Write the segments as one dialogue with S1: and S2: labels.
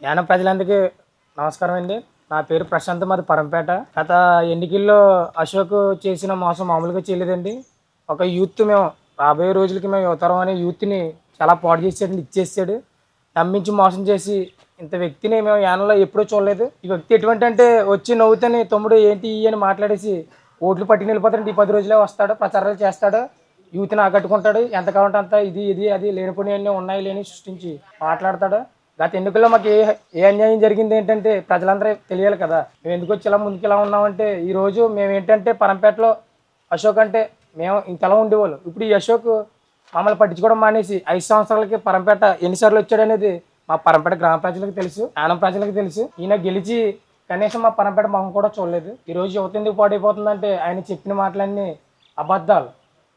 S1: యానం ప్రజలందరికీ నమస్కారం అండి. నా పేరు ప్రశాంత్, మాది పరంపేట. గత ఎన్నికల్లో అశోక్ చేసిన మోసం మామూలుగా చేయలేదండి. ఒక యూత్ మేము రాబోయే రోజులకి మేము యువతరం అనే యూత్ని చాలా పాడు చేసాడు, ఇచ్చేసాడు. నమ్మించి మోసం చేసి ఇంత వ్యక్తిని మేము యానంలో ఎప్పుడూ చూడలేదు. ఈ వ్యక్తి ఎటువంటి అంటే వచ్చి నవ్వుతని తమ్ముడు ఏంటి అని మాట్లాడేసి ఓట్లు పట్టుకుని వెళ్ళిపోతాడు. ఈ 10 రోజులే వస్తాడు, ప్రచారాలు చేస్తాడు, యూత్ని ఆకట్టుకుంటాడు. ఎంత కావాలంటే అంత ఇది అది లేనిపోయి అన్నీ ఉన్నాయి లేని సృష్టించి మాట్లాడతాడు. గత ఎన్నికల్లో మాకు ఏ అన్యాయం జరిగింది ఏంటంటే ప్రజలందరూ తెలియాలి కదా. మేము ఎందుకు వచ్చి ఇలా ముందుకు ఇలా ఉన్నామంటే ఈరోజు మేము ఏంటంటే పరంపేటలో అశోక్ అంటే మేము ఇంతలా ఉండేవాళ్ళు. ఇప్పుడు ఈ అశోక్ మమ్మల్ని పట్టించుకోవడం మానేసి 5 సంవత్సరాలకి పరంపేట ఎన్నిసార్లు వచ్చాడు అనేది మా పరంపేట గ్రామ ప్రజలకు తెలుసు, యానం ప్రజలకు తెలుసు. ఈయన గెలిచి కనీసం మా పరంపేట మొహం కూడా చూడలేదు. ఈరోజు యువత ఎందుకు పాడైపోతుందంటే ఆయన చెప్పిన మాటలన్నీ అబద్ధాలు.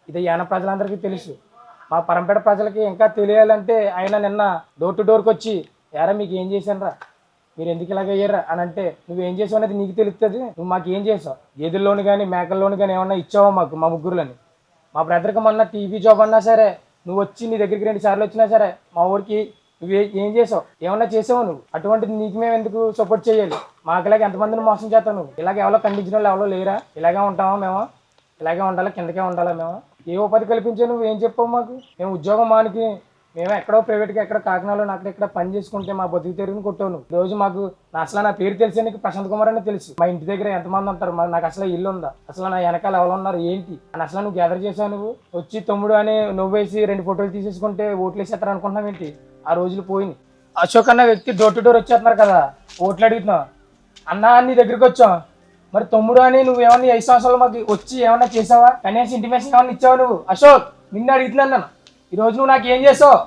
S1: ఇది యానం ప్రజలందరికీ తెలుసు. మా పరంపేట ప్రజలకి ఇంకా తెలియాలంటే ఆయన నిన్న డోర్ టు డోర్కి వచ్చి యారా మీకు ఏం చేశాను రా, మీరు ఎందుకు ఇలాగ అయ్యారా అని అంటే నువ్వేం చేసావు అనేది నీకు తెలుస్తుంది. నువ్వు మాకు ఏం చేసావు, గేదెల్లోని కానీ మేకల్లోని కానీ ఏమన్నా ఇచ్చావో మాకు, మా ముగ్గురులని. మా బ్రదర్కి మొన్న టీవీ జాబ్ అన్నా సరే నువ్వు వచ్చి నీ దగ్గరికి 2 సార్లు వచ్చినా సరే మా ఊరికి నువ్వు ఏం చేసావు, ఏమన్నా చేసావు నువ్వు. అటువంటిది నీకు మేము ఎందుకు సపోర్ట్ చేయాలి? మాకు ఇలాగ ఎంతమందిని మోసం చేస్తావు నువ్వు? ఇలాగ ఎవరో ఖండించిన వాళ్ళు ఎవరో లేరా? ఇలాగే ఉంటామా మేము? ఇలాగే ఉండాలా, కిందకే ఉండాలా మేము? ఏ ఉపాధి కల్పించే నువ్వు ఏం చెప్పావు మాకు? మేము ఉద్యోగం మానికి మేము ఎక్కడో ప్రైవేట్గా ఎక్కడ కాకినాడలో అక్కడ పని చేసుకుంటే మా బతుకు తెరుగుని కొట్టావు నువ్వు. రోజు మాకు అసలు నా పేరు తెలిసి నీకు ప్రశాంత్ కుమార్ అని తెలుసు. మా ఇంటి దగ్గర ఎంతమంది ఉంటారు, నాకు అసలు ఇల్లు ఉందా, అసలు నా వెనకాల ఎవరు ఉన్నారు ఏంటి అని అసలు నువ్వు గ్యాదర్ చేసావు. నువ్వు వచ్చి తమ్ముడు అని నువ్వేసి 2 ఫోటోలు తీసేసుకుంటే ఓట్లు వేసేస్తారు అనుకుంటున్నావు ఏంటి? ఆ రోజులు పోయినాయి. అశోక్ అన్న వ్యక్తి డోర్ టు డోర్ వచ్చేస్తున్నారు కదా, ఓట్లు అడుగుతున్నావు. అన్నా నీ దగ్గరికి వచ్చావు, మరి తమ్ముడు అని నువ్వు ఏమన్నా 5 సంవత్సరాలు మాకు వచ్చి ఏమన్నా చేసావా? కనీసం ఇంటిమేషన్ ఏమన్నా ఇచ్చావు నువ్వు? అశోక్ నిన్ను అడుగుతున్నాను నేను. ఈరోజు నువ్వు నాకు ఏం చేసావు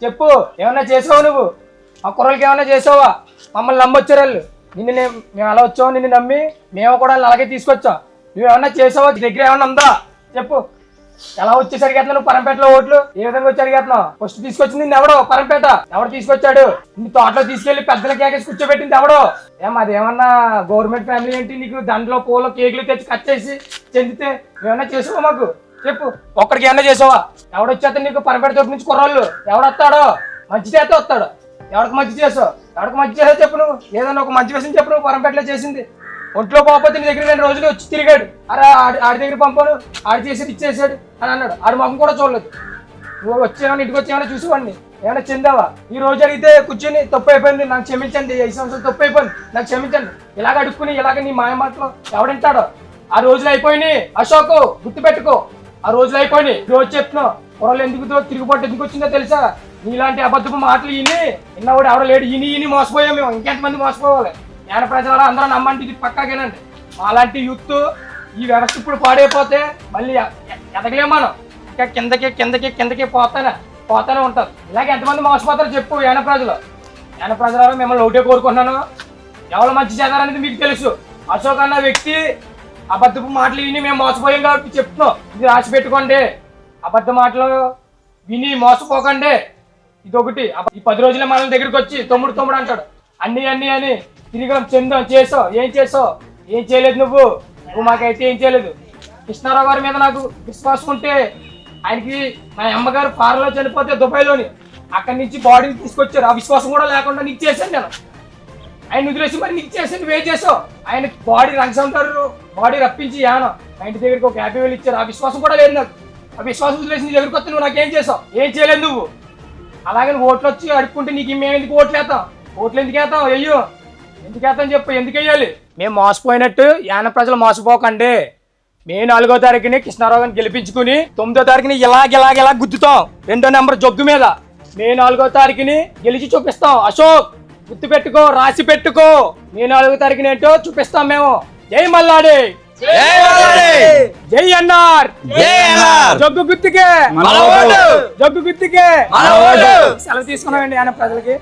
S1: చెప్పు, ఏమన్నా చేసావు నువ్వు? ఆ కుర్రలకి ఏమన్నా చేసావా? మమ్మల్ని నమ్మొచ్చారు వాళ్ళు. మేము అలా వచ్చావు, నిన్ను నమ్మి మేము కూడా అలాగే తీసుకొచ్చాం. నువ్వు ఏమన్నా చేసావా? దగ్గర ఏమన్నా ఉందా చెప్పు. ఎలా వచ్చేసి అడిగేస్తున్నావు నువ్వు పరంపేటలో ఓట్లు? ఏ విధంగా వచ్చి అడిగేస్తున్నావు? ఫస్ట్ తీసుకొచ్చింది నిన్ను ఎవడో, పరంపేట ఎవడు తీసుకొచ్చాడు? నీ తోటలో తీసుకెళ్లి పెద్దల కేకేసి కూర్చోబెట్టింది ఎవడో? అదేమన్నా గవర్నమెంట్ ఫ్యామిలీ ఏంటి? నీకు దాంట్లో పూలు కేకులు తెచ్చి కట్ చేసి చెందితే ఏమన్నా చేసావా మాకు చెప్పు. ఒక్కడికి ఏమన్నా చేసావా? ఎవడొచ్చేస్తాడు నీకు పరంపేట తోటి నుంచి కుర్రోళ్ళు? ఎవడొస్తాడో మంచి చేస్తే వస్తాడు. ఎవరికి మంచి చేసావు? ఎవరికి మంచి చేసావు చెప్పు. నువ్వు ఏదన్నా ఒక మంచి విషయం చెప్పు. నువ్వు పరంపేటలో చేసింది ఒంట్లో పోకపోతే నీ దగ్గర 2 రోజులు వచ్చి తిరిగాడు. అరే ఆడి దగ్గర పంపాను, ఆడి చేసేది ఇచ్చేసాడు అని అన్నాడు. ఆడి మొహం కూడా చూడలేదు. నువ్వు వచ్చేమన్నా ఇంటికి వచ్చేమన్నా చూసేవాడిని ఏమైనా చెందావా? ఈ రోజు అడిగితే కూర్చొని తప్పు అయిపోయింది నాకు క్షమించండి, 5 సంవత్సరాలు తప్పు అయిపోయింది నాకు క్షమించండి ఇలాగ అడుక్కుని ఇలాగ నీ మాయ మాటలు ఎవడంటాడో? ఆ రోజులు అయిపోయినాయి అశోక్, గుర్తుపెట్టుకో. ఆ రోజులు అయిపోయినాయి. రోజు చెప్తున్నావు కుర్రలు ఎందుకు తిరుగుబాటు ఎందుకు వచ్చిందో తెలుసా? నీలాంటి అబద్ధపు మాటలు విన్నవాడు ఎవడో లేడు. ఈని మోసపోయాం మేము. ఇంకెంతమంది మోసపోవాలి? యాన ప్రజలు అందరూ నమ్మండి, ఇది పక్కాకేనండి. అలాంటి యూత్ ఈ వ్యవస్థ ఇప్పుడు పాడైపోతే మళ్ళీ ఎదగలేం మనం. ఇంకా కిందకి పోతానే ఉంటారు. ఇలాగే ఎంతమంది మోసపోతారో చెప్పు. యాన ప్రజలు మిమ్మల్ని ఒకటే కోరుకుంటున్నాను, ఎవరు మంచి చేస్తారనేది మీకు తెలుసు. అశోక్ అన్న వ్యక్తి అబద్ధపు మాటలు విని మేము మోసపోయాం కాబట్టి చెప్తున్నాం. ఇది రాసి పెట్టుకోండి. అబద్ధ మాటలు విని మోసపోకండి. ఇదొకటి. ఈ 10 రోజుల మన దగ్గరికి వచ్చి తమ్ముడు అంటాడు. అన్ని అని తిరిగి చేసావు. ఏం చేసావు? ఏం చేయలేదు నువ్వు మాకైతే ఏం చేయలేదు. కృష్ణారావు గారి మీద నాకు విశ్వాసం ఉంటే, ఆయనకి మా అమ్మగారు ఫారెన్లో చనిపోతే దుబాయ్లోని అక్కడి నుంచి బాడీని తీసుకొచ్చారు. ఆ విశ్వాసం కూడా లేకుండా నీకు చేశాను నేను. ఆయన వదిలేసి మరి నీకు చేసి నువ్వేం చేసావు? ఆయన బాడీ రంగసంటారు, బాడీ రప్పించి యానం మా ఇంటి దగ్గరికి ఒక 50,000 ఇచ్చారు. ఆ విశ్వాసం కూడా లేదు నాకు. ఆ విశ్వాసం వదిలేసి నీ దగ్గరికి వస్తే నువ్వు నాకేం చేసావు? ఏం చేయలేదు నువ్వు. అలాగే ఓట్లు వచ్చి అడుక్కుంటే నీకు మేము ఎందుకు ఓట్లు వేస్తాం? ఓట్లు ఎందుకు వేస్తాం? అయ్యో ఎందుకు వేస్తాం చెప్పు. ఎందుకు వేయాలి? మేము మోసపోయినట్టు యాన ప్రజలు మోసపోకండి. మే 4వ తారీఖుని కృష్ణారావు గారిని గెలిపించుకుని 9వ తారీఖుని ఇలాగ గుద్దుతాం 2వ నెంబర్ జగ్గు మీద. మే 4వ తారీఖుని గెలిచి చూపిస్తాం. అశోక్ గుర్తు పెట్టుకో, రాసి పెట్టుకో. మే 4వ తారీఖుని ఏంటో చూపిస్తాం మేము. జై మల్లాడి, జై ఎన్ఆర్, జగ్గు గుర్తుకే, సెలవు తీసుకున్నామండి ఆయన ప్రజలకి.